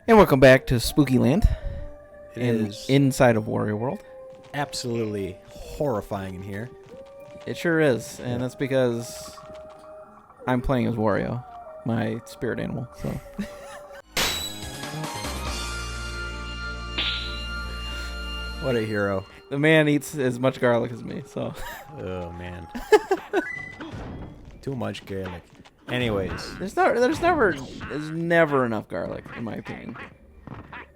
And welcome back to Spooky Land. It is inside of Wario World. absolutely horrifying in here. It sure is, and that's because I'm playing as Wario, my spirit animal. So. What a hero. The man eats as much garlic as me, so. Oh, man. Too much garlic. Anyways. There's never enough garlic, in my opinion.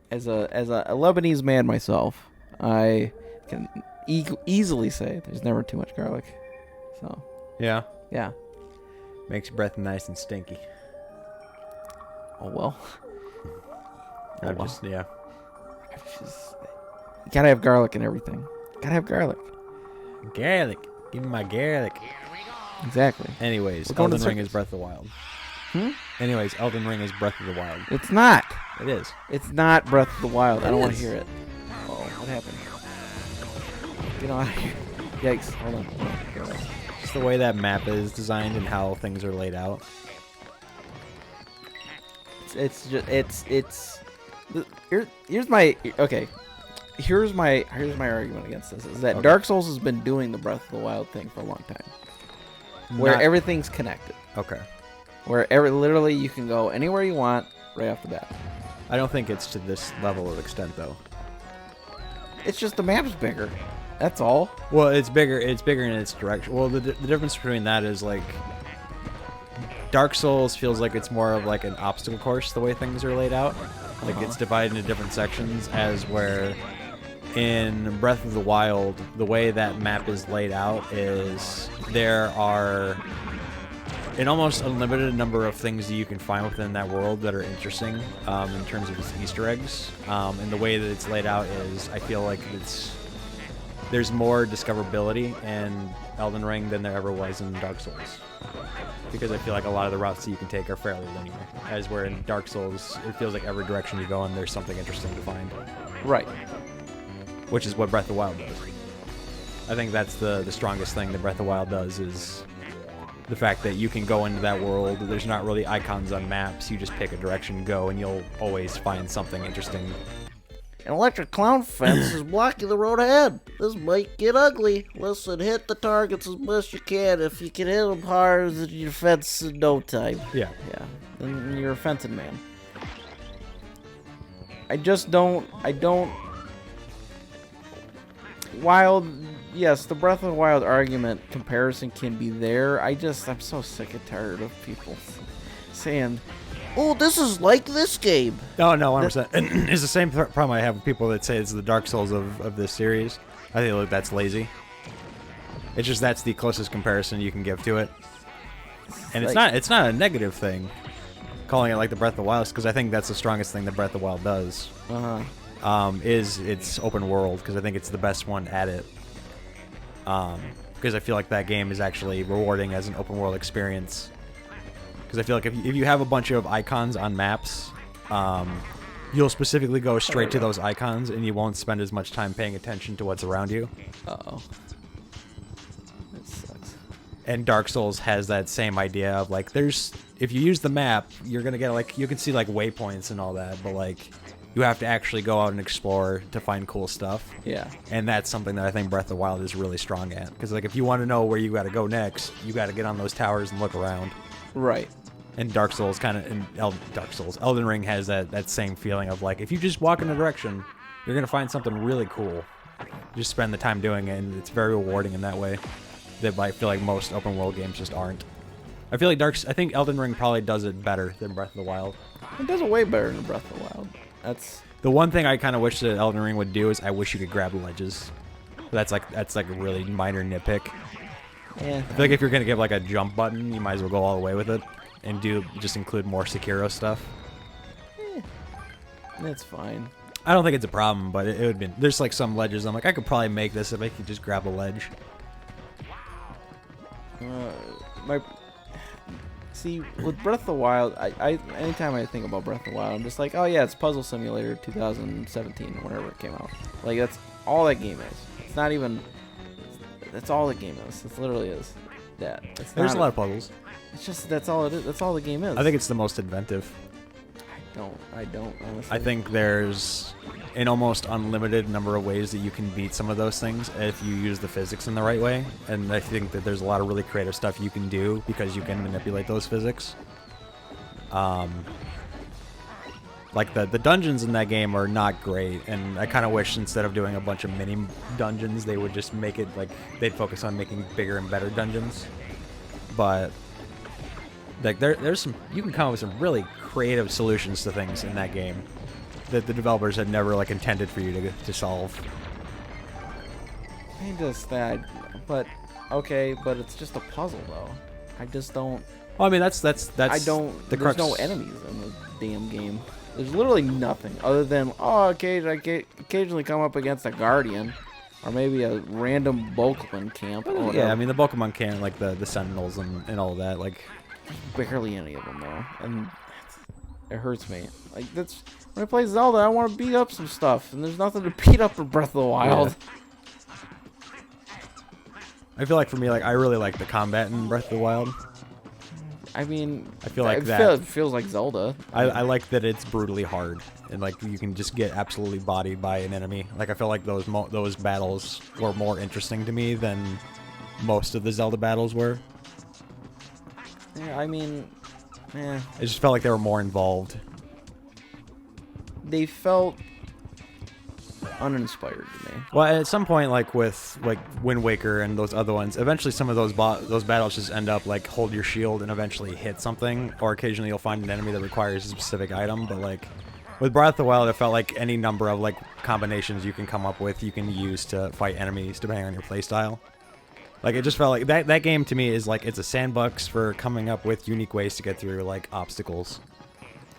As a Lebanese man myself, I can easily say there's never too much garlic. So. Yeah. Yeah. Makes your breath nice and stinky. Oh well. I'm just, yeah. You gotta have garlic in everything. Gotta have garlic. Garlic. Give me my garlic. Exactly. Anyways, We're going to Elden the Ring is Breath of the Wild. Anyways, Elden Ring is Breath of the Wild. It's not. It is. It's not Breath of the Wild. I don't want to is. hear it. Oh, what happened? Get on out of here. Yikes. Hold on. Get away. Just the way that map is designed and how things are laid out. Here's my okay. Here's my argument against this is that Okay. Dark Souls has been doing the Breath of the Wild thing for a long time, where Not- everything's connected, Okay. where literally you can go anywhere you want right off the bat. I don't think it's to this level of extent, though. It's just the map's bigger. That's all. Well, it's bigger in its direction. Well, the difference between that is, like, Dark Souls feels like it's more of, like, an obstacle course, the way things are laid out. Like, it's divided into different sections, as where in Breath of the Wild, the way that map is laid out is there are an almost unlimited number of things that you can find within that world that are interesting in terms of its Easter eggs. And the way that it's laid out is, I feel like there's more discoverability in Elden Ring than there ever was in Dark Souls. Because I feel like a lot of the routes that you can take are fairly linear. As where in Dark Souls, it feels like every direction you go in, there's something interesting to find. Right. Which is what Breath of the Wild does. I think that's the strongest thing that Breath of the Wild does is the fact that you can go into that world. There's not really icons on maps. You just pick a direction, go, and you'll always find something interesting. An electric clown fence is blocking the road ahead. This might get ugly. Listen, hit the targets as best you can. If you can hit them hard, then your fence in no time. Yeah. Yeah, then you're a fencing man. I don't... Wild... Yes, the Breath of the Wild argument comparison can be there. I'm so sick and tired of people saying, oh, this is like this game. No, 100%. And it's the same problem I have with people that say it's the Dark Souls of this series. I think like, that's lazy. It's just that's the closest comparison you can give to it. And it's not a negative thing, calling it like the Breath of the Wild, because I think that's the strongest thing that Breath of the Wild does. Is its open world, because I think it's the best one at it. Because I feel like that game is actually rewarding as an open world experience. Because I feel like if you have a bunch of icons on maps, you'll specifically go straight to those icons, and you won't spend as much time paying attention to what's around you. Uh-oh. That sucks. And Dark Souls has that same idea of, like, if you use the map, you're going to get, like, you can see, like, waypoints and all that, but, like, you have to actually go out and explore to find cool stuff. Yeah. And that's something that I think Breath of the Wild is really strong at. Because, like, if you want to know where you got to go next, you got to get on those towers and look around. Right. And Dark Souls Elden Ring has that same feeling of, like, if you just walk in a direction, you're going to find something really cool. Just spend the time doing it, and it's very rewarding in that way. That I feel like most open world games just aren't. I feel like I think Elden Ring probably does it better than Breath of the Wild. It does it way better than Breath of the Wild. That's the one thing I kind of wish that Elden Ring would do is I wish you could grab ledges. That's like a really minor nitpick. Yeah. I feel like if you're gonna give like a jump button, you might as well go all the way with it and just include more Sekiro stuff. That's fine. I don't think it's a problem, but it would be. There's like some ledges I'm like I could probably make this if I could just grab a ledge. See, with Breath of the Wild, I anytime I think about Breath of the Wild, I'm just like, oh yeah, it's Puzzle Simulator 2017, whenever it came out. Like, that's all that game is. It's not even... That's all the game is. It literally is that. There's a lot of puzzles. It's just, that's all it is. That's all the game is. I think it's the most inventive. I don't honestly. I think there's an almost unlimited number of ways that you can beat some of those things if you use the physics in the right way. And I think that there's a lot of really creative stuff you can do because you can manipulate those physics. Like the dungeons in that game are not great, and I kind of wish instead of doing a bunch of mini dungeons, they would just make it like they'd focus on making bigger and better dungeons. But like there's some, you can come up with some really creative solutions to things in that game that the developers had never like intended for you to solve. I just that, but okay, but it's just a puzzle though. I just don't. Well, I mean that's I don't. the There's crux. no enemies in the damn game. There's literally nothing other than occasionally come up against a guardian, or maybe a random Bokeman camp. Or Yeah, I mean the Pokemon can like the Sentinels and all of that. Like barely any of them though, and it hurts me. Like that's when I play Zelda, I want to beat up some stuff, and there's nothing to beat up in Breath of the Wild. Yeah. I feel like for me, like I really like the combat in Breath of the Wild. I mean, I feel like it feels like Zelda. I like that it's brutally hard, and like you can just get absolutely bodied by an enemy. Like I feel like those battles were more interesting to me than most of the Zelda battles were. Yeah, I mean, It just felt like they were more involved. they felt uninspired to me. Well, at some point, like with like Wind Waker and those other ones, eventually some of those battles just end up like hold your shield and eventually hit something, or occasionally you'll find an enemy that requires a specific item. But like with Breath of the Wild, it felt like any number of like combinations you can come up with, you can use to fight enemies depending on your playstyle. Like it just felt like that game to me is like it's a sandbox for coming up with unique ways to get through like obstacles.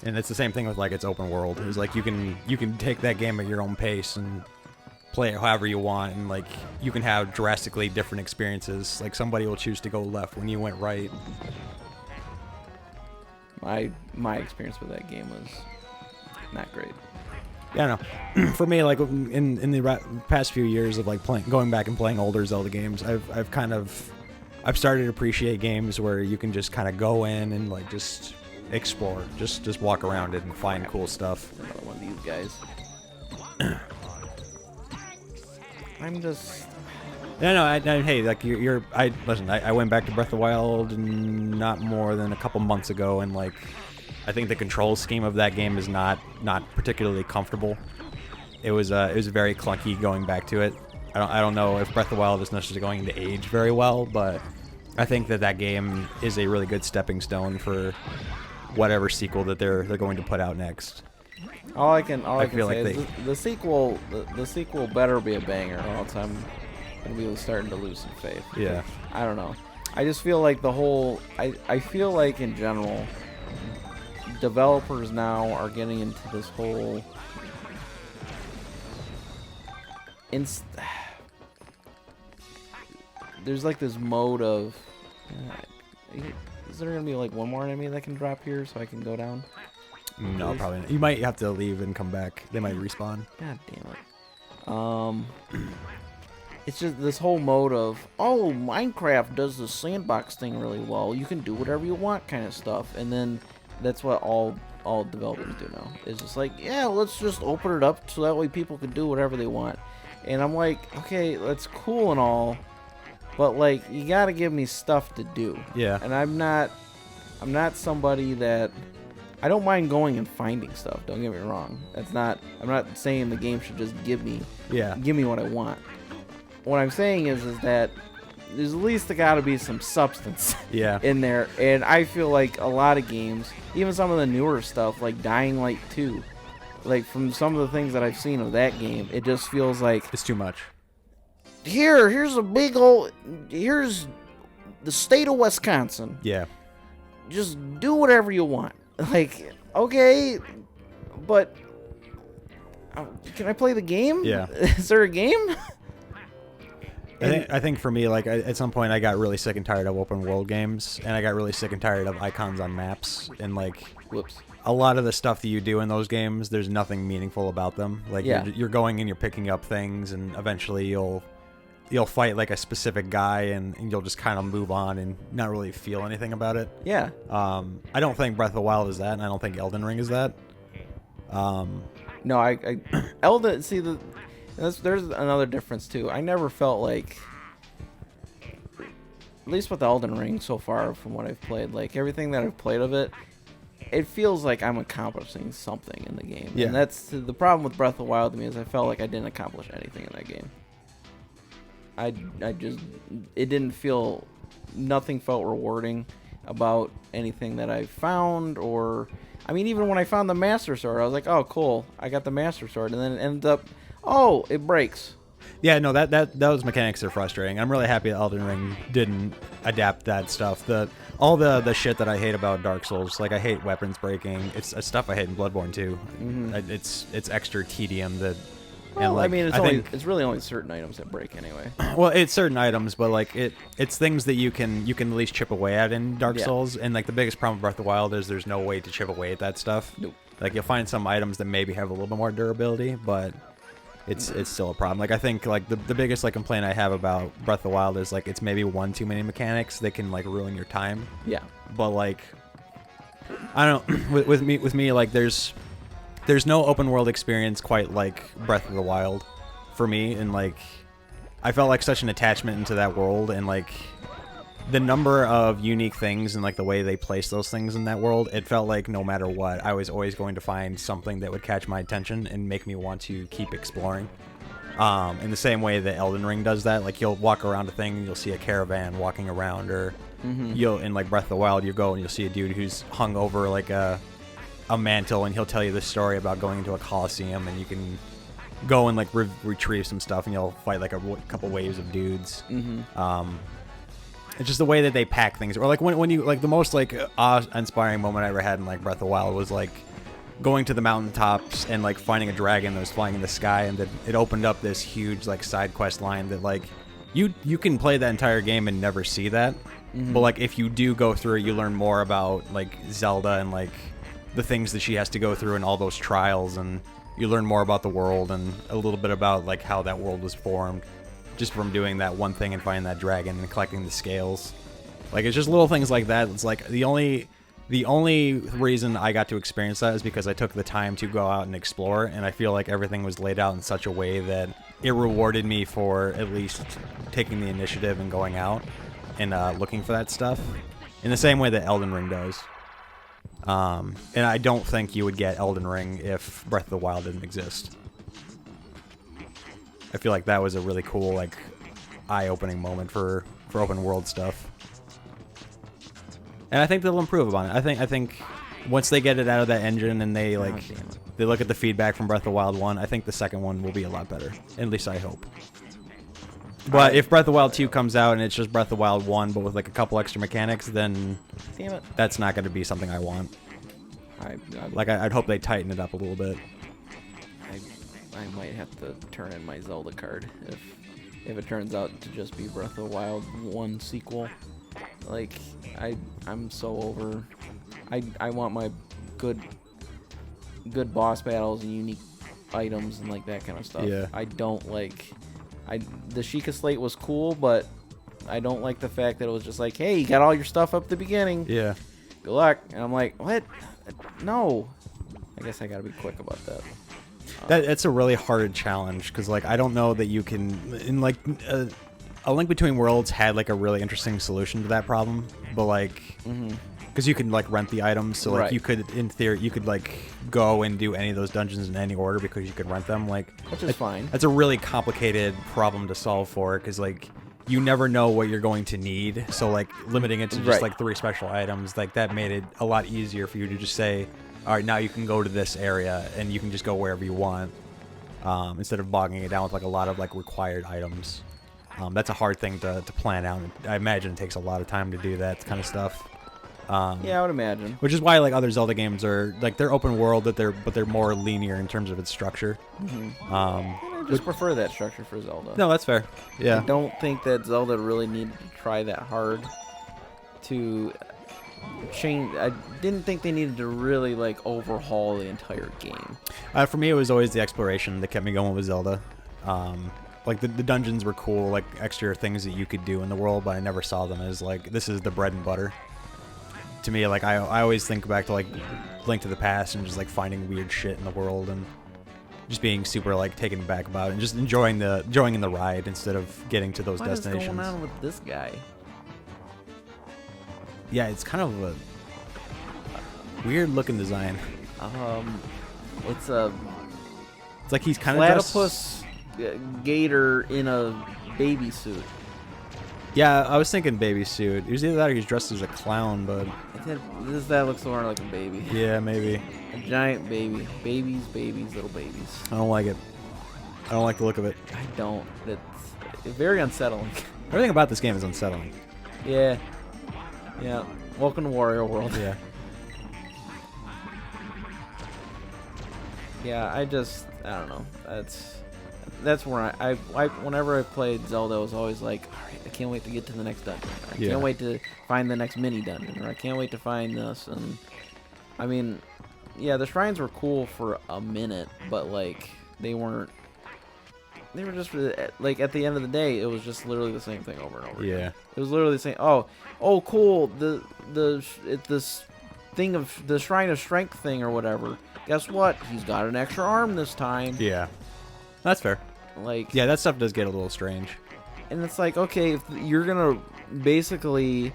And it's the same thing with like its open world. It's like you can take that game at your own pace and play it however you want, and like you can have drastically different experiences. Like somebody will choose to go left when you went right. My experience with that game was not great. Yeah, no. For me, like in the past few years of like going back and playing older Zelda games, I've started to appreciate games where you can just kind of go in and like just explore, just walk around it and find cool stuff. Another one of these guys. I'm just. Hey, like I went back to Breath of the Wild not more than a couple months ago, and like I think the control scheme of that game is not particularly comfortable. It was very clunky going back to it. I don't know if Breath of the Wild is necessarily going to age very well, but I think that game is a really good stepping stone for whatever sequel that they're going to put out next. All I can feel say like is the sequel. The sequel better be a banger, or else I'm gonna be starting to lose some faith. Yeah. I don't know. I just feel like the whole. I feel like in general, developers now are getting into this whole. There's like this mode of. Is there gonna be like one more enemy that can drop here so I can go down? No, Please? probably not. You might have to leave and come back. They might respawn. God damn it. It's just this whole mode of, oh, Minecraft does the sandbox thing really well. You can do whatever you want kind of stuff. And then that's what all developers do now. It's just like, yeah, let's just open it up so that way people can do whatever they want. And I'm like, okay, that's cool and all, but like you got to give me stuff to do. Yeah. And I'm not somebody that I don't mind going and finding stuff. Don't get me wrong. I'm not saying the game should just give me what I want. What I'm saying is that there's at least got to be some substance in there. And I feel like a lot of games, even some of the newer stuff like Dying Light 2, like from some of the things that I've seen of that game, it just feels like It's too much. here's the state of Wisconsin. Yeah. Just do whatever you want. Like, okay, but can I play the game? Yeah. Is there a game? I think for me, like at some point, I got really sick and tired of open world games, and I got really sick and tired of icons on maps, and like, Whoops. a lot of the stuff that you do in those games, there's nothing meaningful about them. Like, you're going and you're picking up things, and eventually you'll fight like a specific guy, and you'll just kind of move on and not really feel anything about it. Yeah. I don't think Breath of the Wild is that, and I don't think Elden Ring is that. No, Elden. See there's another difference too. I never felt like, at least with Elden Ring so far from what I've played, like everything that I've played of it, it feels like I'm accomplishing something in the game. Yeah. And that's the problem with Breath of the Wild to me, is I felt like I didn't accomplish anything in that game. It didn't feel, nothing felt rewarding about anything that I found, or, I mean, even when I found the Master Sword, I was like, oh, cool, I got the Master Sword, and then it ended up, oh, it breaks. Yeah, no, those mechanics are frustrating. I'm really happy that Elden Ring didn't adapt that stuff. All the shit that I hate about Dark Souls, like I hate weapons breaking. It's stuff I hate in Bloodborne too. Mm-hmm. It's extra tedium that. Well, and like, I mean, it's really only certain items that break anyway. Well, it's certain items, but like it's things that you can at least chip away at in Dark Souls. And like the biggest problem with Breath of the Wild is there's no way to chip away at that stuff. Nope. Like you'll find some items that maybe have a little bit more durability, but it's still a problem. Like I think like the biggest like complaint I have about Breath of the Wild is like it's maybe one too many mechanics that can like ruin your time. Yeah. But like I don't know, with me like there's no open world experience quite like Breath of the Wild for me, and like I felt like such an attachment into that world, and like the number of unique things and like the way they place those things in that world, it felt like no matter what, I was always going to find something that would catch my attention and make me want to keep exploring. In the same way that Elden Ring does that, like you'll walk around a thing and you'll see a caravan walking around, or you'll in like Breath of the Wild you go and you'll see a dude who's hung over like a mantle, and he'll tell you the story about going into a coliseum, and you can go and like retrieve some stuff, and you'll fight like a couple waves of dudes. It's just the way that they pack things, or like when you like the most like awe-inspiring moment I ever had in like Breath of the Wild was like going to the mountaintops and like finding a dragon that was flying in the sky, and that it opened up this huge like side quest line that like you can play that entire game and never see that, but like if you do go through it, you learn more about like Zelda and like the things that she has to go through and all those trials, and you learn more about the world and a little bit about like how that world was formed just from doing that one thing and finding that dragon and collecting the scales. Like it's just little things like that. It's like the only reason I got to experience that is because I took the time to go out and explore, and I feel like everything was laid out in such a way that it rewarded me for at least taking the initiative and going out and looking for that stuff in the same way that Elden Ring does. And I don't think you would get Elden Ring if Breath of the Wild didn't exist. I feel like that was a really cool, like, eye-opening moment for open world stuff. And I think they'll improve upon it. I think once they get it out of that engine and they like they look at the feedback from Breath of the Wild 1, I think the second one will be a lot better. At least I hope. But if Breath of the Wild 2 comes out and it's just Breath of the Wild 1 but with like a couple extra mechanics, then that's not going to be something I want. I'd hope they tighten it up a little bit. I might have to turn in my Zelda card if it turns out to just be Breath of the Wild 1 sequel. Like I'm so over. I want my good boss battles and unique items and like that kind of stuff. Yeah. I don't like. The Sheikah Slate was cool, but I don't like the fact that it was just like, hey, you got all your stuff up at the beginning. Yeah. Good luck. And I'm like, what? No. I guess I gotta be quick about that. That's a really hard challenge because like I don't know that you can in like A Link Between Worlds had like a really interesting solution to that problem, but like because you can like rent the items, so like you could in theory you could like go and do any of those dungeons in any order because you could rent them, like which is fine. That's a really complicated problem to solve for because like you never know what you're going to need, so like limiting it to just like 3 special items, like that made it a lot easier for you to just say, all right, now you can go to this area and you can just go wherever you want, instead of bogging it down with like a lot of like required items. That's a hard thing to plan out. I imagine it takes a lot of time to do that kind of stuff. Yeah, I would imagine. Which is why like other Zelda games are like they're open world, but they're more linear in terms of its structure. I just prefer that structure for Zelda. No, that's fair. Yeah. I don't think that Zelda really needed to try that hard to change. I didn't think they needed to really like overhaul the entire game. For me, it was always the exploration that kept me going with Zelda. Like the dungeons were cool, like extra things that you could do in the world, but I never saw them as like this is the bread and butter. to me, like I always think back to like Link to the Past and just like finding weird shit in the world and just being super like taken aback about it and just enjoying the ride instead of getting to those destinations. What is going on with this guy? Yeah, it's kind of a weird looking design. It's like he's kind of platypus gator in a baby suit. Yeah, I was thinking baby suit. It was either that or he's dressed as a clown, but That looks more like a baby. yeah, maybe. A giant baby. Babies, little babies. I don't like it. I don't like the look of it. I don't. It's very unsettling. Everything about this game is unsettling. Yeah. Yeah. Welcome to Wario World. Yeah. Yeah, I don't know. That's where I whenever I played Zelda, I was always like, all right, I can't wait to get to the next dungeon. I can't wait to find the next mini dungeon, or I can't wait to find this. And I mean, yeah, the shrines were cool for a minute, but like they were just like at the end of the day, it was just literally the same thing over and over. Yeah. Again. It was literally saying, oh, cool, this thing of the Shrine of Strength thing or whatever. Guess what? He's got an extra arm this time. Yeah. That's fair. Like, yeah, that stuff does get a little strange. And it's like, okay, if you're gonna basically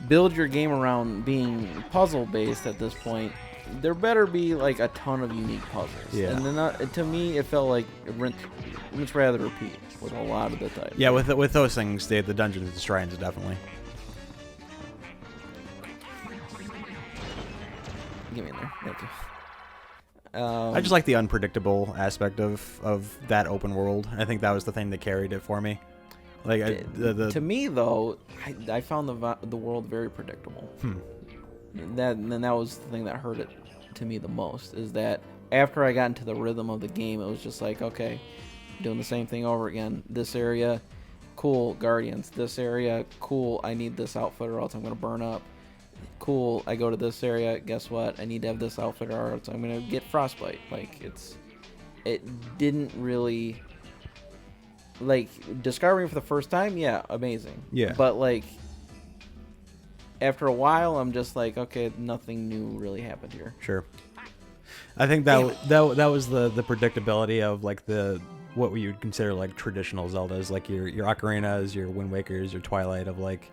build your game around being puzzle based at this point, there better be like a ton of unique puzzles. Yeah. And then to me, it felt like rinse rather repeat with a lot of the type. Yeah, with those things, the dungeons and shrines definitely. Give me in there. Thank you. I just like the unpredictable aspect of that open world. I think that was the thing that carried it for me. Like to me though, I found the world very predictable. That was the thing that hurt it to me the most. Is that after I got into the rhythm of the game, it was just like, okay, doing the same thing over again. This area, cool, Guardians. This area, cool, I need this outfit or else I'm gonna burn up. Cool, I go to this area, guess what? I need to have this outfit or else I'm gonna get frostbite. Like, it didn't really, like, discovering for the first time, yeah, amazing. Yeah. But like, after a while, I'm just like, okay, nothing new really happened here. Sure. I think that was the predictability of like what you would consider like traditional Zeldas, like your Ocarinas, your Wind Wakers, your Twilight, of like,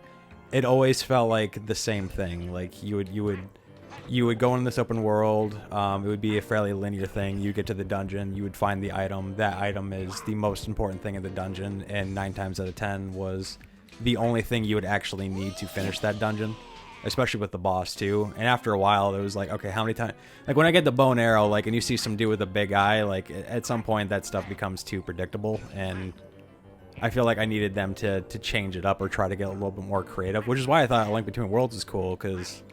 it always felt like the same thing. Like you would go in this open world. It would be a fairly linear thing. You get to the dungeon, you would find the item. That item is the most important thing in the dungeon, and 9 times out of 10 was the only thing you would actually need to finish that dungeon, especially with the boss too. And after a while, it was like, okay, how many times? Like when I get the bow and arrow, like, and you see some dude with a big eye, like at some point that stuff becomes too predictable, and I feel like I needed them to change it up or try to get a little bit more creative, which is why I thought A Link Between Worlds was cool, because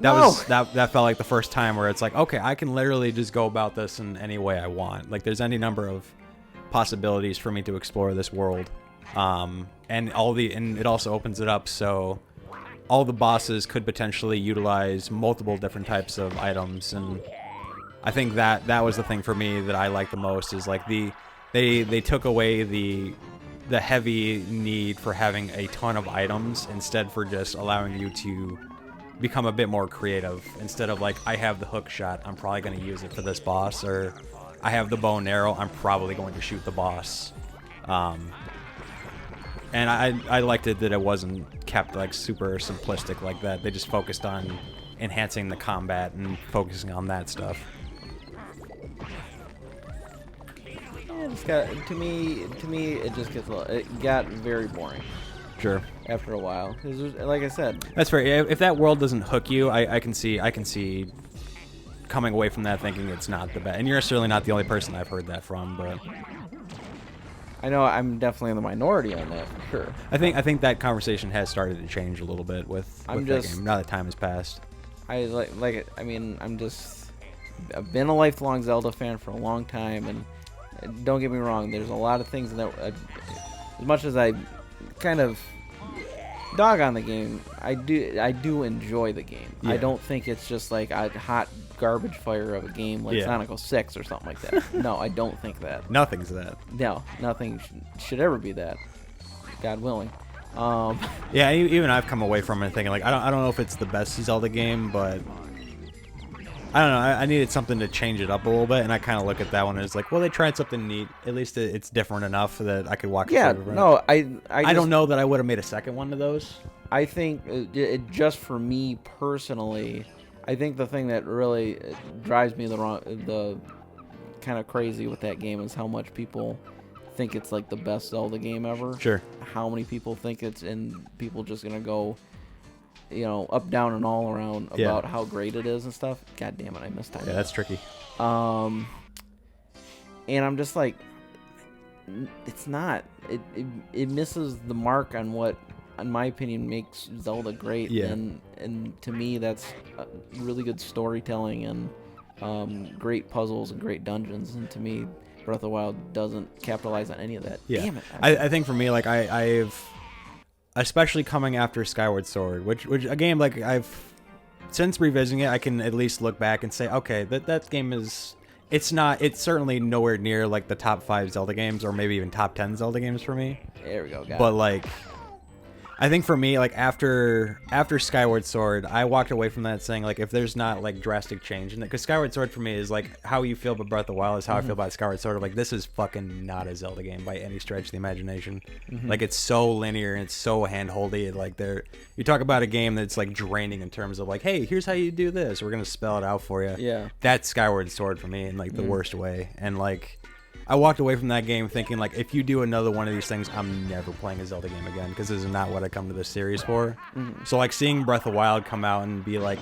that felt like the first time where it's like, okay, I can literally just go about this in any way I want. Like there's any number of possibilities for me to explore this world, and it also opens it up so all the bosses could potentially utilize multiple different types of items. And I think that was the thing for me that I liked the most, is like they took away the heavy need for having a ton of items, instead for just allowing you to become a bit more creative. Instead of like, I have the hook shot, I'm probably going to use it for this boss, or I have the bow and arrow, I'm probably going to shoot the boss. And I liked it that it wasn't kept like super simplistic like that. They just focused on enhancing the combat and focusing on that stuff. To me, it just gets it got very boring. Sure. After a while, like I said, that's fair. If that world doesn't hook you, I can see coming away from that thinking it's not the best. And you're certainly not the only person I've heard that from, but I know I'm definitely in the minority on that for sure. I think that conversation has started to change a little bit with that game. Now that time has passed. I've been a lifelong Zelda fan for a long time, and don't get me wrong, there's a lot of things that, as much as I kind of dog on the game, I do enjoy the game. Yeah. I don't think it's just like a hot garbage fire of a game like Sonic 06 or something like that. No, I don't think that. Nothing's that. No, nothing should ever be that. God willing. Yeah, even I've come away from it thinking like I don't know if it's the best Zelda game, but I don't know. I needed something to change it up a little bit, and I kind of look at that one as like, well, they tried something neat. At least it's different enough that I could walk. Yeah, through it. no, I don't know that I would have made a second one of those. I think just for me personally, I think the thing that really drives me the kind of crazy with that game is how much people think it's like the best Zelda game ever. Sure. How many people think it's, and people just gonna go, up, down, and all around about how great it is and stuff. God damn it, I missed time. Yeah, that's tricky. And I'm just like, it's not. It misses the mark on what, in my opinion, makes Zelda great. Yeah. And to me, that's really good storytelling and great puzzles and great dungeons. And to me, Breath of the Wild doesn't capitalize on any of that. Yeah. Damn it. I think for me, like I've, especially coming after Skyward Sword, which a game like I've since revisiting it, I can at least look back and say, okay, that game is. It's certainly nowhere near like the top 5 Zelda games or maybe even top 10 Zelda games for me. There we go, guys. But like, I think for me, like after Skyward Sword, I walked away from that saying like, if there's not like drastic change in it, because Skyward Sword for me is like how you feel about Breath of the Wild is how I feel about Skyward Sword. Like, this is fucking not a Zelda game by any stretch of the imagination. Like, it's so linear and it's so handholdy. Like, you talk about a game that's like draining in terms of like, hey, here's how you do this. We're gonna spell it out for you. Yeah. That's Skyward Sword for me in like the worst way. And like, I walked away from that game thinking, like, if you do another one of these things, I'm never playing a Zelda game again, because this is not what I come to this series for. So, like, seeing Breath of the Wild come out and be like,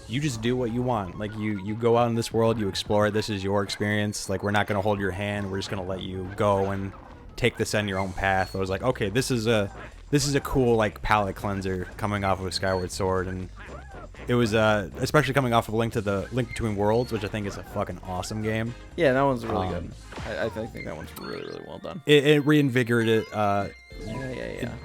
you just do what you want. Like, you go out in this world, you explore it, this is your experience. Like, we're not going to hold your hand, we're just going to let you go and take this on your own path. I was like, okay, this is a cool, like, palate cleanser coming off of Skyward Sword, and it was especially coming off of Link Between Worlds, which I think is a fucking awesome game. Yeah, that one's really good. I think that one's really, really well done. It reinvigorated Yeah.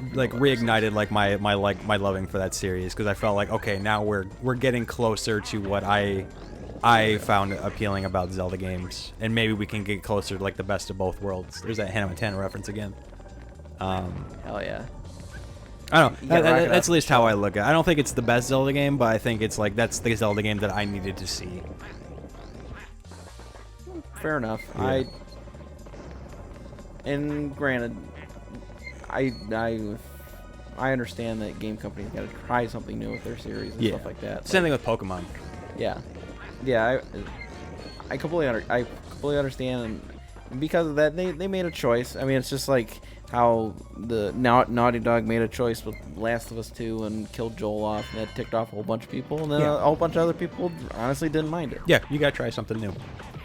reignited like my loving for that series, because I felt like, okay, now we're getting closer to what I found appealing about Zelda games, and maybe we can get closer to like the best of both worlds. There's that Hannah Montana reference again. Hell yeah. I don't know. That's at least how I look at it. I don't think it's the best Zelda game, but I think it's like that's the Zelda game that I needed to see. Fair enough. Yeah. And granted, I understand that game companies got to try something new with their series and stuff like that. Same thing with Pokemon. Yeah. I completely understand, and because of that, they made a choice. I mean, it's just like how the Naughty Dog made a choice with Last of Us 2 and killed Joel off, and that ticked off a whole bunch of people, and then a whole bunch of other people honestly didn't mind it. Yeah, you gotta try something new.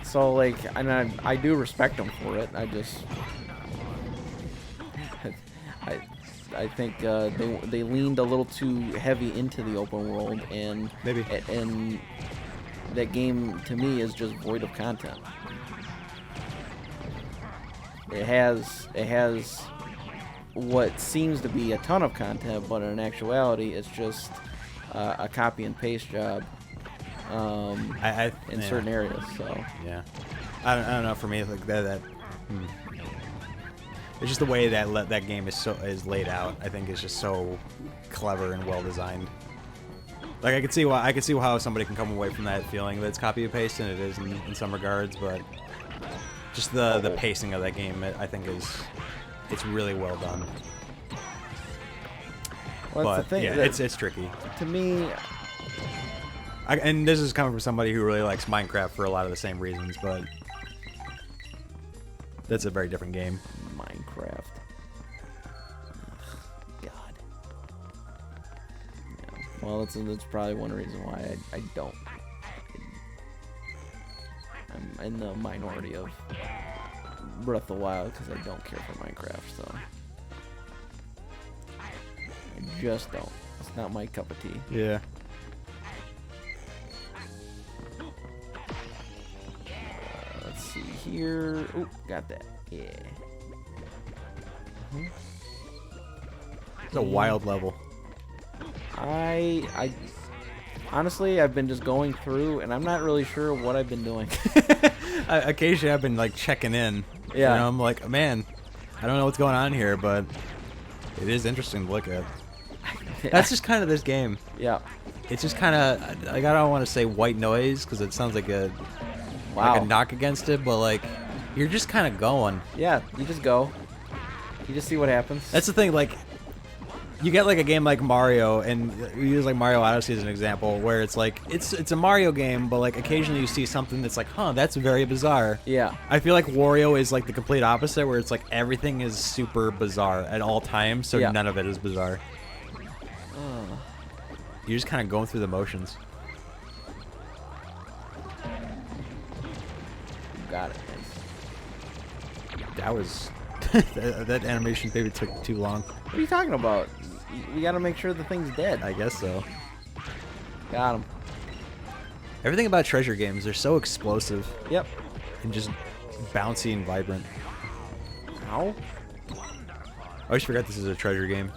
So, like, and I do respect them for it. I just, I think they leaned a little too heavy into the open world, and that game to me is just void of content. It has what seems to be a ton of content, but in actuality, it's just a copy and paste job in certain areas. So yeah, I don't know. For me, like that it's just the way that game is laid out. I think is just so clever and well designed. Like, I could see how somebody can come away from that feeling that it's copy and paste, and it is in some regards, but just the pacing of that game, I think it's really well done. Well, but that's the thing, yeah, it's tricky. To me, and this is coming from somebody who really likes Minecraft for a lot of the same reasons, but that's a very different game. Minecraft. God. Yeah. Well, that's probably one reason why I don't. I'm in the minority of Breath of the Wild because I don't care for Minecraft, so I just don't. It's not my cup of tea. Yeah. Let's see here. Ooh, got that. Yeah. It's a wild level. I honestly, I've been just going through, and I'm not really sure what I've been doing. Occasionally, I've been like checking in. Yeah. You know, I'm like, man, I don't know what's going on here, but It is interesting to look at. That's just kind of this game. Yeah. It's just kind of, like, I don't want to say white noise because it sounds like a knock against it, but like you're just kind of going. Yeah, you just go. You just see what happens. That's the thing. Like, you get like a game like Mario, and we use like Mario Odyssey as an example, where it's like it's a Mario game, but like occasionally you see something that's like, huh, that's very bizarre. Yeah. I feel like Wario is like the complete opposite, where it's like everything is super bizarre at all times, so none of it is bizarre. You're just kind of going through the motions. Got it. That was that animation maybe took too long. What are you talking about? We gotta make sure the thing's dead. I guess so. Got him. Everything about treasure games, they're so explosive. Yep. And just bouncy and vibrant. Ow. I always forgot this is a treasure game.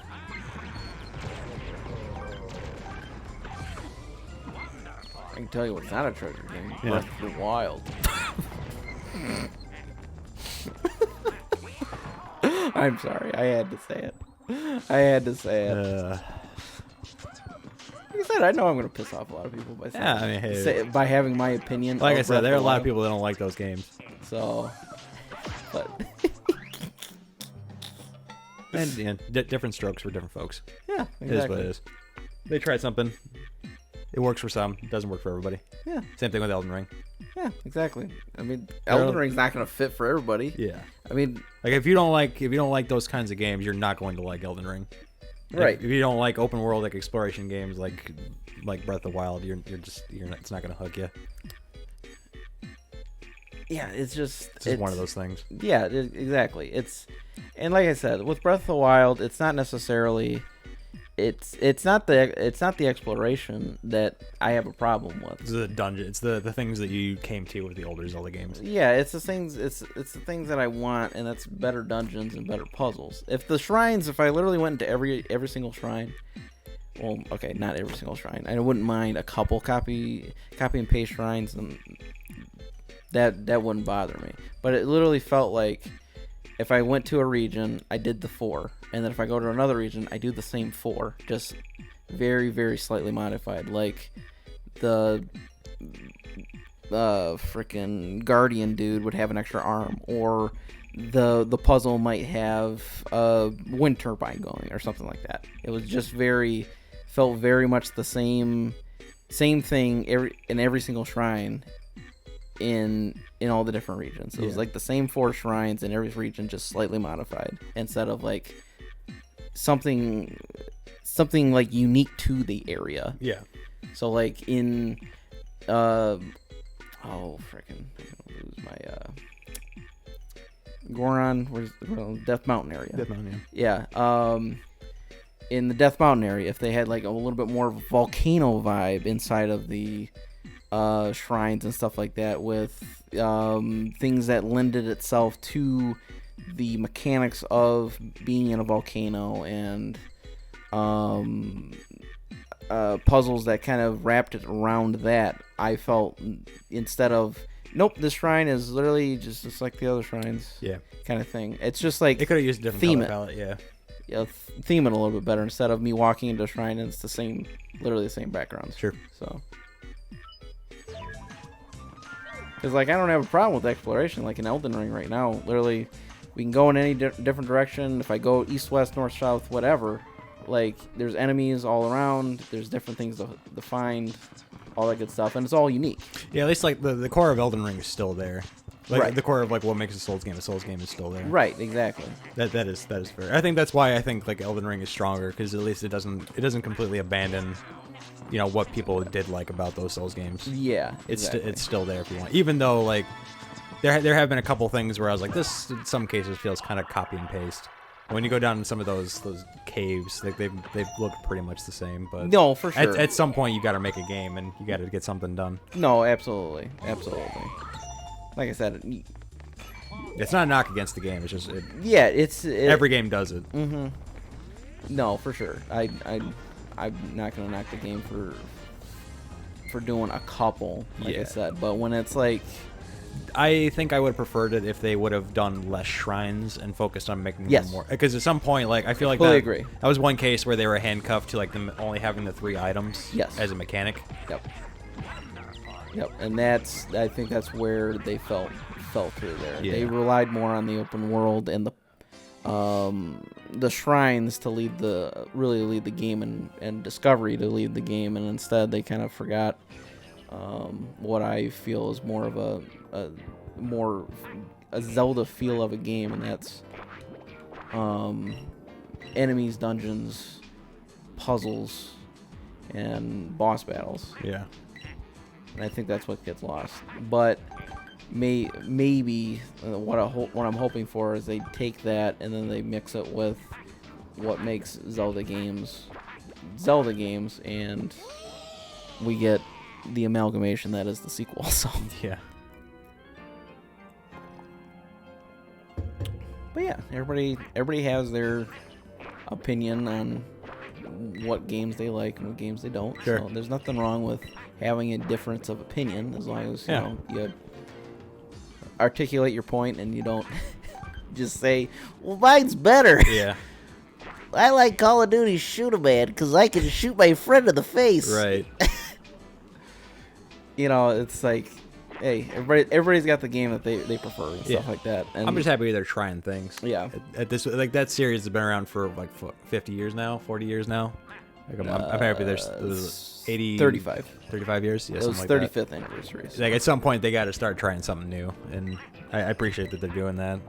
I can tell you what's not a treasure game. Yeah. Breath of the Wild. I'm sorry. I had to say it. I had to say it. Like I said, I know I'm going to piss off a lot of people by saying, Yeah, I mean, hey, by having my opinion. like of I said, Breath there are of a the lot of Wild. people that don't like those games. So, but And yeah, different strokes for different folks. yeah, It is exactly. what it is. They tried something. It works for some. It doesn't work for everybody. Yeah, Same thing with Elden Ring. yeah, exactly. I mean, Elden Ring's not going to fit for everybody. Yeah. I mean, Like if you don't like those kinds of games, you're not going to like Elden Ring. right. If you don't like open world like exploration games like Breath of the Wild, you're not, it's not going to hook you. Yeah, it's just It's one of those things. Yeah, exactly. And like I said, with Breath of the Wild, it's not necessarily it's not the exploration that I have a problem with. It's the dungeon. It's the things that you came to with the older Zelda games. Yeah, it's the things the things that I want, and that's better dungeons and better puzzles. If I literally went into every single shrine, well, okay, not every single shrine. I wouldn't mind a couple copy and paste shrines, and that wouldn't bother me. But it literally felt like if I went to a region, I did the 4, and then if I go to another region, I do the same 4, just very, very slightly modified. Like the freaking guardian dude would have an extra arm, or the puzzle might have a wind turbine going, or something like that. It was just felt very much the same thing in every single shrine. In all the different regions. It was like the same 4 shrines in every region, just slightly modified, instead of like something like unique to the area. Yeah. So like in I'm gonna lose my Goron, where's Death Mountain area. Death Mountain, Yeah. In the Death Mountain area, if they had like a little bit more volcano vibe inside of the shrines and stuff like that, with things that lended itself to the mechanics of being in a volcano, and puzzles that kind of wrapped it around that, I felt, instead of this shrine is literally just like the other shrines, kind of thing. It's just like They could have used a different theme color palette, theme it a little bit better, instead of me walking into a shrine and it's literally the same backgrounds. Sure. So, because like I don't have a problem with exploration, like in Elden Ring right now. Literally, we can go in any different direction. If I go east, west, north, south, whatever, like there's enemies all around. There's different things to find, all that good stuff, and it's all unique. Yeah, at least like the core of Elden Ring is still there. Like Right. the core of like what makes a Souls game is still there. Right. Exactly. That is fair. I think that's why I think like Elden Ring is stronger, because at least it doesn't completely abandon, what people did like about those Souls games. Yeah. It's Exactly. it's still there if you want. Even though like there have been a couple things where I was like, this in some cases feels kind of copy and paste. When you go down in some of those caves, they've looked pretty much the same. But No, for sure. at some point you got to make a game and you got to get something done. No, absolutely. Like I said, It's not a knock against the game. It's just every every game does it. Mm-hmm. No, for sure. I'm not gonna knock the game for doing a couple, like I said. But when it's like I think I would have preferred it if they would have done less shrines and focused on making Yes. them more. Because at some point, like I feel like Fully that, agree. that was one case where they were handcuffed to like them only having the 3 items Yes. as a mechanic. Yep. Yep. And I think that's where they fell through there. Yeah. They relied more on the open world and the shrines to really lead the game and discovery to lead the game, and instead they kind of forgot what I feel is more of a Zelda feel of a game, and that's enemies, dungeons, puzzles, and boss battles. Yeah. And I think that's what gets lost. But maybe what I'm hoping for is they take that and then they mix it with what makes Zelda games, and we get the amalgamation that is the sequel. So Yeah. but yeah, everybody has their opinion on what games they like and what games they don't. Sure. So there's nothing wrong with having a difference of opinion as long as you articulate your point and you don't just say, well, mine's better. Yeah. I like Call of Duty Shoot-A-Man because I can shoot my friend in the face. Right. It's like, hey, everybody's got the game that they prefer and stuff like that. And I'm just happy they're trying things. Yeah. At this, like that series has been around for like 50 years now, 40 years now. Like I'm happy there's 35 years. Yeah, It was something like 35th anniversary. So. Like at some point they got to start trying something new, and I appreciate that they're doing that.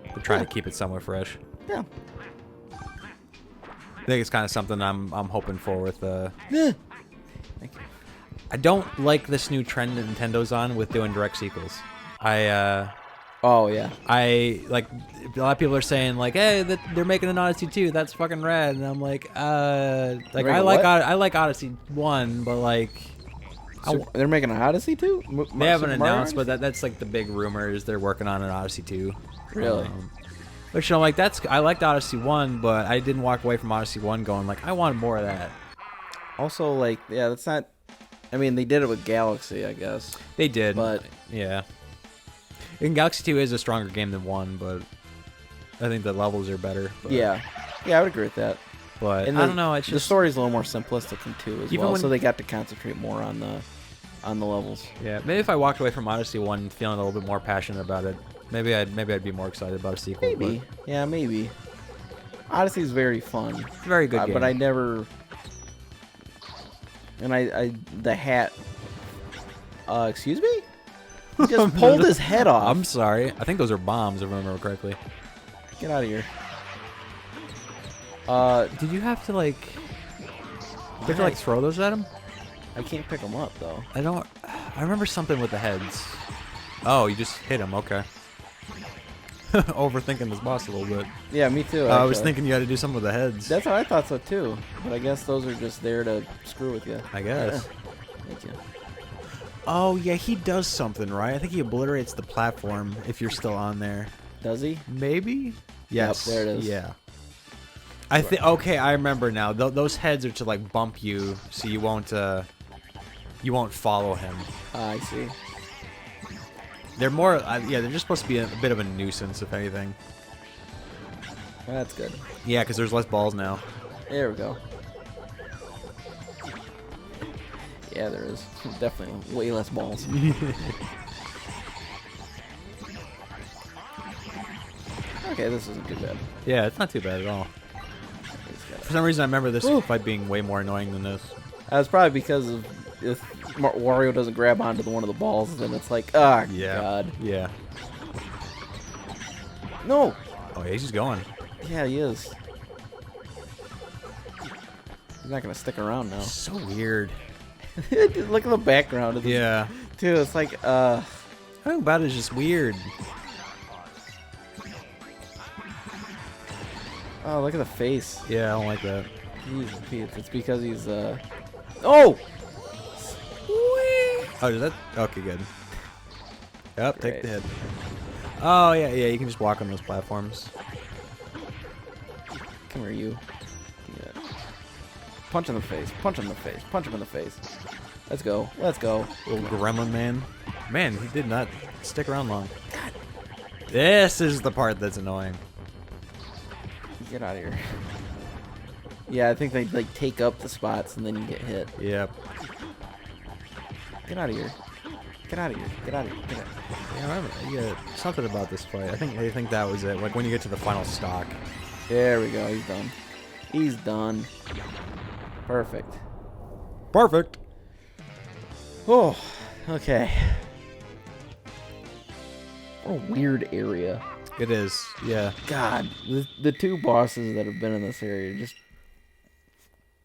They're trying to keep it somewhat fresh. Yeah. I think it's kind of something I'm hoping for with. Thank you. I don't like this new trend that Nintendo's on with doing direct sequels. Oh yeah. I like a lot of people are saying like, hey, they're making an Odyssey 2. That's fucking rad, and I'm like, I like Odyssey 1, but like, So they're making an Odyssey too. they haven't announced, but that's like the big rumors. They're working on an Odyssey 2. Really? Which I'm like, I liked Odyssey 1, but I didn't walk away from Odyssey 1 going like, I want more of that. Also, like, yeah, that's not. I mean, they did it with Galaxy, I guess. They did, but yeah. And Galaxy 2 is a stronger game than 1, but I think the levels are better. But, yeah, I would agree with that. But and I don't know. It's just, the story's a little more simplistic in 2 as Even well, when- so they got to concentrate more on the levels. yeah. Maybe if I walked away from Odyssey 1 feeling a little bit more passionate about it, maybe I'd be more excited about a sequel. Maybe, yeah, maybe. Odyssey's very fun. It's a very good game. But I never. And the hat. Excuse me? He just pulled his head off. I'm sorry. I think those are bombs, if I remember correctly. Get out of here. Did you have to like? Did you have to like throw those at him? I can't pick them up though. I remember something with the heads. Oh, you just hit him. Okay. Overthinking this boss a little bit. Yeah, me too. I was actually. thinking you had to do something with the heads. That's what I thought so too. But I guess those are just there to screw with you. I guess. Thank you. Oh yeah, he does something, right? I think he obliterates the platform if you're still on there. Does he? Maybe. Yes. Yep, there it is. Yeah. I think. Okay, I remember now. Those heads are to like bump you, so you won't follow him. I see. They're more. Yeah, they're just supposed to be a bit of a nuisance, if anything. Well, that's good. Yeah, because there's less balls now. There we go. Yeah, there is. Definitely way less balls. Okay, this isn't too bad. Yeah, it's not too bad at all. For some reason, I remember this fight being way more annoying than this. That's probably because of if Wario doesn't grab onto one of the balls, then it's like, ah, God. Yeah. No. Oh, yeah, he's just going. Yeah, he is. He's not gonna stick around now. So weird. Look at the background of this. Yeah. Dude, it's like, Something about it is just weird. oh, look at the face. Yeah, I don't like that. Jesus, Pete. It's because he's, oh! Oh, did that? Okay, good. Yep, take Great. the hit. Oh, yeah, you can just walk on those platforms. Come here, you. Yeah. Punch him in the face. Punch him in the face. Punch him in the face. Let's go. Let's go. Little gremlin man. Man, he did not stick around long. God. This is the part that's annoying. Get out of here. Yeah, I think they like take up the spots and then you get hit. Yep. Get out of here. Get out of here. Get out of here. Get out. Yeah, something about this fight. I think that was it. Like when you get to the final stock. There we go. He's done. He's done. Perfect. Perfect. Oh, okay. What a weird area. It is. Yeah. God, the two bosses that have been in this area are just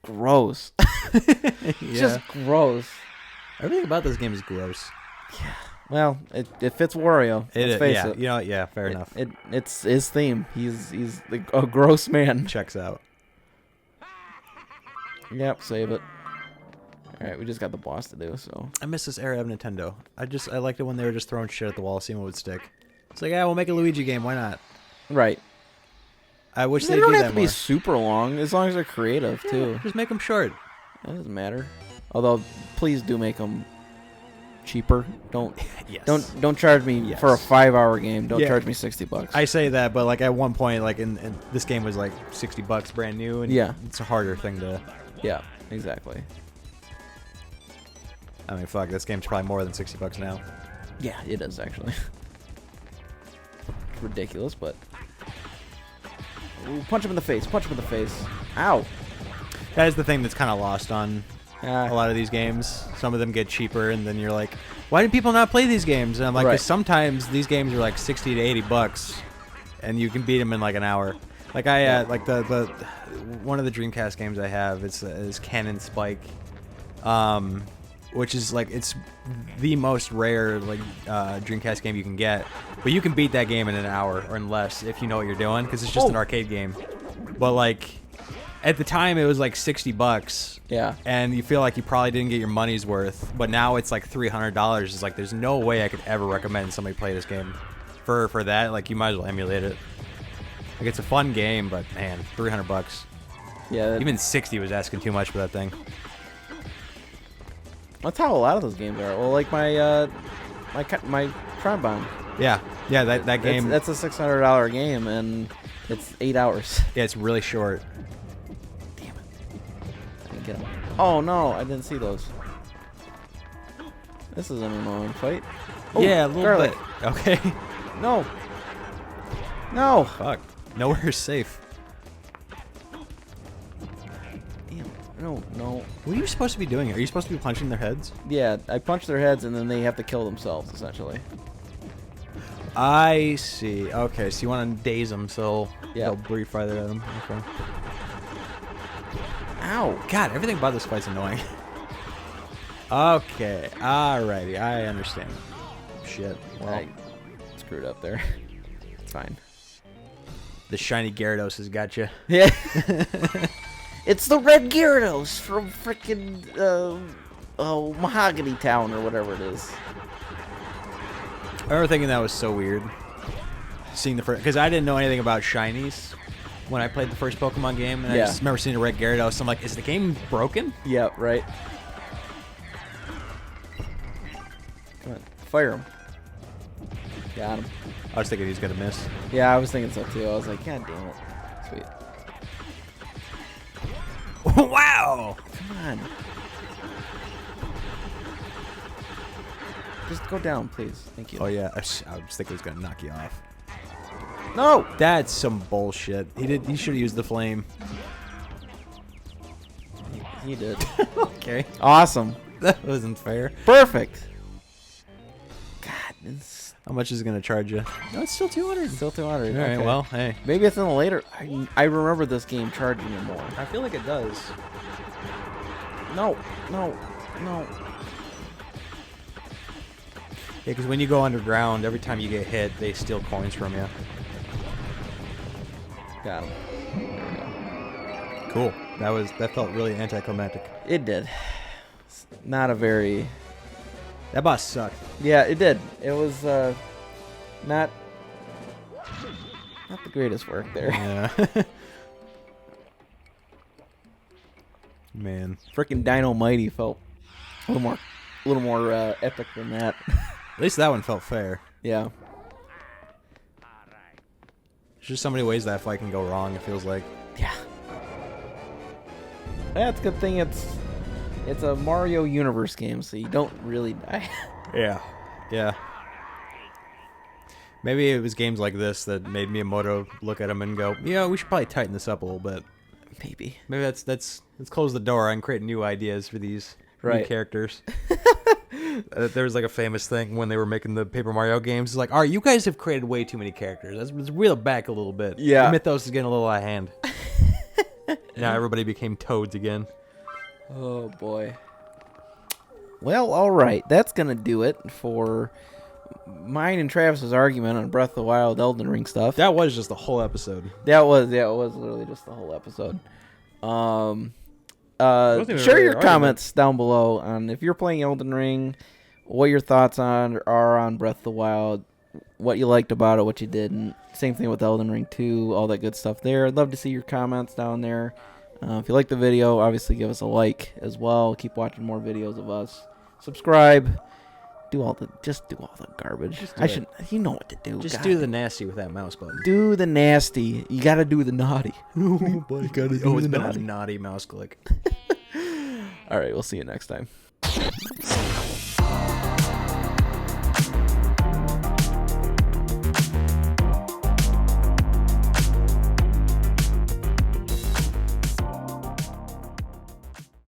gross. Yeah. Just gross. Everything about this game is gross. Yeah. Well, it fits Wario. Let's face it. You know, yeah, fair enough. It's his theme. He's a gross man. Checks out. Yep, save it. All right, we just got the boss to do, so. I miss this era of Nintendo. I liked it when they were just throwing shit at the wall, seeing what would stick. It's like, yeah, we'll make a Luigi game. Why not? Right. I wish They they'd don't do have that to more. be super long, as long as they're creative too. Just make them short. That doesn't matter. Although, please do make them cheaper. Don't Yes. don't charge me Yes. for a 5-hour game. Don't Yeah. charge me $60. I say that, but like at one point, like in this game was like $60 brand new, and Yeah. it's a harder thing to. Yeah, exactly. I mean, fuck, this game's probably more than $60 now. Yeah, it is actually. It's ridiculous, but. Ooh, punch him in the face. Punch him in the face. Ow. That is the thing that's kind of lost on Ah. a lot of these games. Some of them get cheaper, and then you're like, why do people not play these games? And I'm like, Right. 'cause sometimes these games are like $60 to $80, and you can beat them in like an hour. Like like the one of the Dreamcast games I have is Cannon Spike, which is like it's the most rare like Dreamcast game you can get, but you can beat that game in an hour or less if you know what you're doing, because it's just an arcade game. But like at the time it was like $60. Yeah. And you feel like you probably didn't get your money's worth, but now it's like $300. It's like there's no way I could ever recommend somebody play this game for that. Like you might as well emulate it. Like it's a fun game, but man, $300. Yeah. Even 60 was asking too much for that thing. That's how a lot of those games are. Well, like my Trombone. Yeah, that game. That's a $600 game, and it's 8 hours. Yeah, it's really short. Damn it! I didn't get 'em. Oh no, I didn't see those. This is an annoying fight. Oh, Yeah, a little garlic. bit. Okay. No. No. Fuck. Nowhere's safe. Damn. No. No. What are you supposed to be doing? Are you supposed to be punching their heads? Yeah, I punch their heads, and then they have to kill themselves, essentially. I see. Okay, so you want to daze them so Yeah. they'll breathe farther at them. Okay. Ow. God, everything about this fight's annoying. Okay, alrighty, I understand. Shit. Well, I screwed up there. It's fine. the shiny Gyarados has got you. Yeah. It's the red Gyarados from frickin' Mahogany Town or whatever it is. I remember thinking that was so weird. Seeing the first, because I didn't know anything about shinies when I played the first Pokemon game, and I just remember seeing a red Gyarados. I'm like, is the game broken? Yeah, right. Come on, fire him. Got him. I was thinking he was gonna miss. Yeah, I was thinking so too. I was like, God damn it. Sweet. Wow! Come on. Just go down, please. Thank you. Oh yeah, I was thinking he was gonna knock you off. No! That's some bullshit. He should have used the flame. He did. Okay. Awesome. That wasn't fair. Perfect. God, it's How much is it gonna charge you? No, it's still 200. still 200. All right. Okay. Well, hey. Maybe it's in the later. I remember this game charging you more. I feel like it does. No, no, no. Yeah, because when you go underground, every time you get hit, they steal coins from you. Got him. There we go. Cool. That felt really anticlimactic. It did. It's not a very. That boss sucked. Yeah, it did. It was not the greatest work there. Yeah. Man. Frickin' Dino Mighty felt a little more epic than that. At least that one felt fair. Yeah. There's just so many ways that fight can go wrong, it feels like. Yeah. That's a good thing it's a Mario Universe game, so you don't really die. Yeah. Yeah. Maybe it was games like this that made Miyamoto look at him and go, yeah, we should probably tighten this up a little bit. Maybe. Maybe let's close the door and create new ideas for these new characters. There was like a famous thing when they were making the Paper Mario games. It's like, all right, you guys have created way too many characters. Let's reel it back a little bit. Yeah. The mythos is getting a little out of hand. Now everybody became Toads again. Oh, boy. Well, all right. That's going to do it for mine and Travis's argument on Breath of the Wild, Elden Ring stuff. That was just the whole episode. It was literally just the whole episode. even Share really your an comments down below on if you're playing Elden Ring, what your thoughts are on Breath of the Wild, what you liked about it, what you didn't. Same thing with Elden Ring 2, all that good stuff there. I'd love to see your comments down there. If you like the video, obviously give us a like as well. Keep watching more videos of us. Subscribe. Do all the garbage. You know what to do. Just God. do the nasty with that mouse button. Do the nasty. You gotta do the naughty. Oh, it's been a naughty. naughty mouse click. All right, we'll see you next time.